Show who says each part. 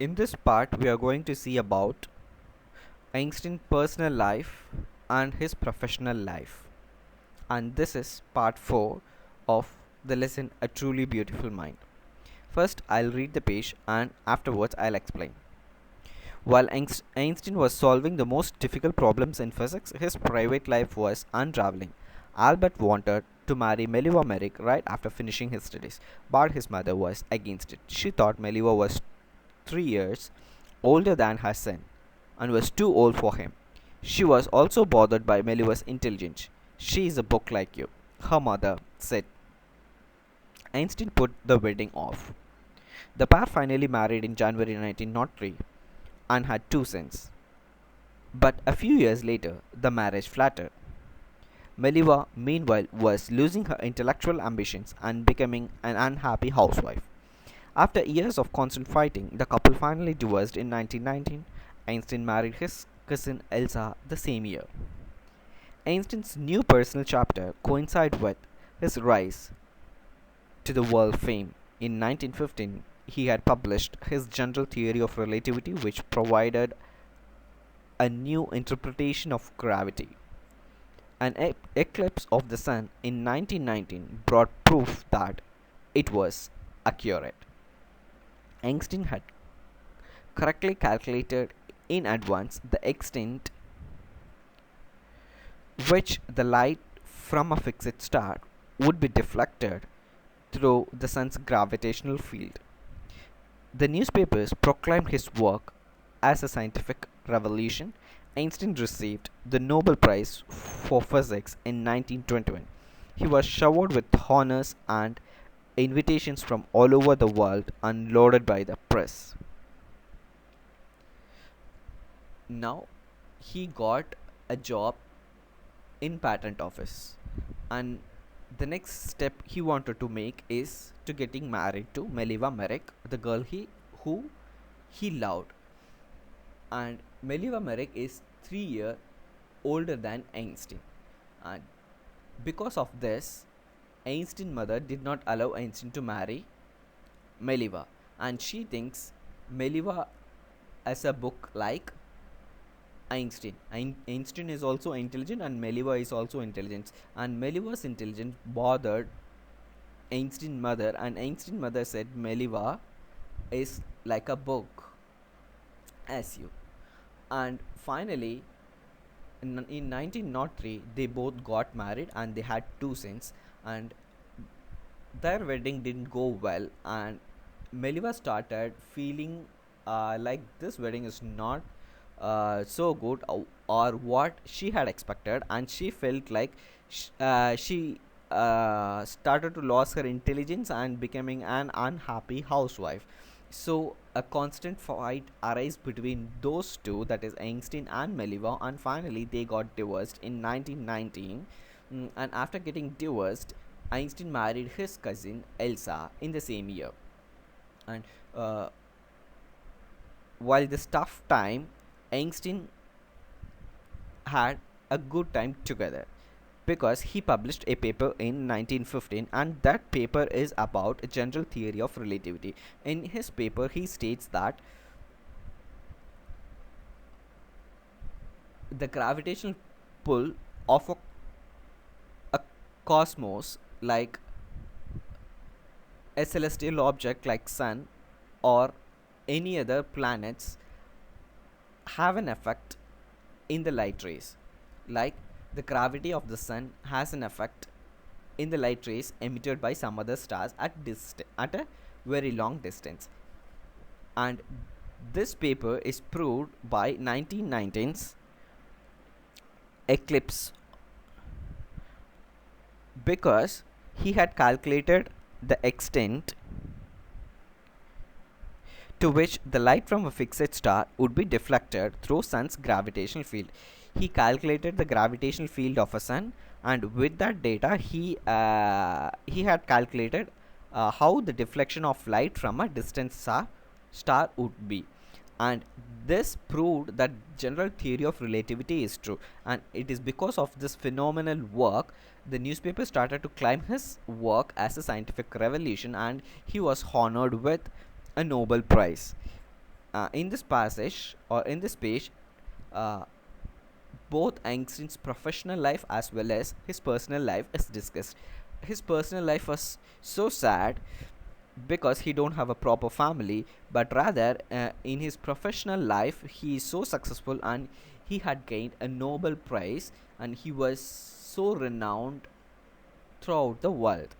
Speaker 1: In this part, we are going to see about Einstein's personal life and his professional life. And this is part 4 of the lesson A Truly Beautiful Mind. First, I'll read the page and afterwards I'll explain. While Einstein was solving the most difficult problems in physics, his private life was unraveling. Albert wanted to marry Meliva Merrick right after finishing his studies, but his mother was against it. She thought Meliva was 3 years older than her son and was too old for him. She was also bothered by Meliva's intelligence. She is a book like you, her mother said. Einstein put the wedding off. The pair finally married in January 1903 and had 2 sons. But a few years later, the marriage faltered. Meliva, meanwhile, was losing her intellectual ambitions and becoming an unhappy housewife. After years of constant fighting, the couple finally divorced in 1919. Einstein married his cousin Elsa the same year. Einstein's new personal chapter coincided with his rise to the world fame. In 1915, he had published his general theory of relativity, which provided a new interpretation of gravity. An eclipse of the sun in 1919 brought proof that it was accurate. Einstein had correctly calculated in advance the extent which the light from a fixed star would be deflected through the sun's gravitational field. The newspapers proclaimed his work as a scientific revolution. Einstein received the Nobel Prize for Physics in 1921. He was showered with honors and invitations from all over the world and lauded by the press. Now he got a job in patent office, and the next step he wanted to make is to getting married to Meliva Merrick, the girl who he loved. And Meliva Merrick is 3 years older than Einstein, and because of this, Einstein's mother did not allow Einstein to marry Meliva, and she thinks Meliva as a book like Einstein. Einstein is also intelligent and Meliva is also intelligent. And Meliva's intelligence bothered Einstein's mother, and Einstein's mother said Meliva is like a book as you. And finally, in 1903, they both got married and they had 2 sons. And their wedding didn't go well, and Meliva started feeling like this wedding is not so good or what she had expected, and she felt like she started to lose her intelligence and becoming an unhappy housewife. So a constant fight arose between those two, that is Einstein and Meliva, and finally they got divorced in 1919. And after getting divorced, Einstein married his cousin Elsa in the same year. And while this tough time, Einstein had a good time together because he published a paper in 1915, and that paper is about a general theory of relativity. In his paper, he states that the gravitational pull of a cosmos, like a celestial object like sun or any other planets, have an effect in the light rays, like the gravity of the sun has an effect in the light rays emitted by some other stars at a very long distance. And this paper is proved by 1919's eclipse, because he had calculated the extent to which the light from a fixed star would be deflected through sun's gravitational field. He calculated the gravitational field of a sun, and with that data, he had calculated how the deflection of light from a distant star would be. And this proved that general theory of relativity is true, and it is because of this phenomenal work the newspaper started to claim his work as a scientific revolution, and he was honored with a Nobel Prize. In this passage or in this page, uh, both Einstein's professional life as well as his personal life is discussed. His personal life was so sad because he don't have a proper family, but rather in his professional life he is so successful and he had gained a Nobel Prize and he was so renowned throughout the world.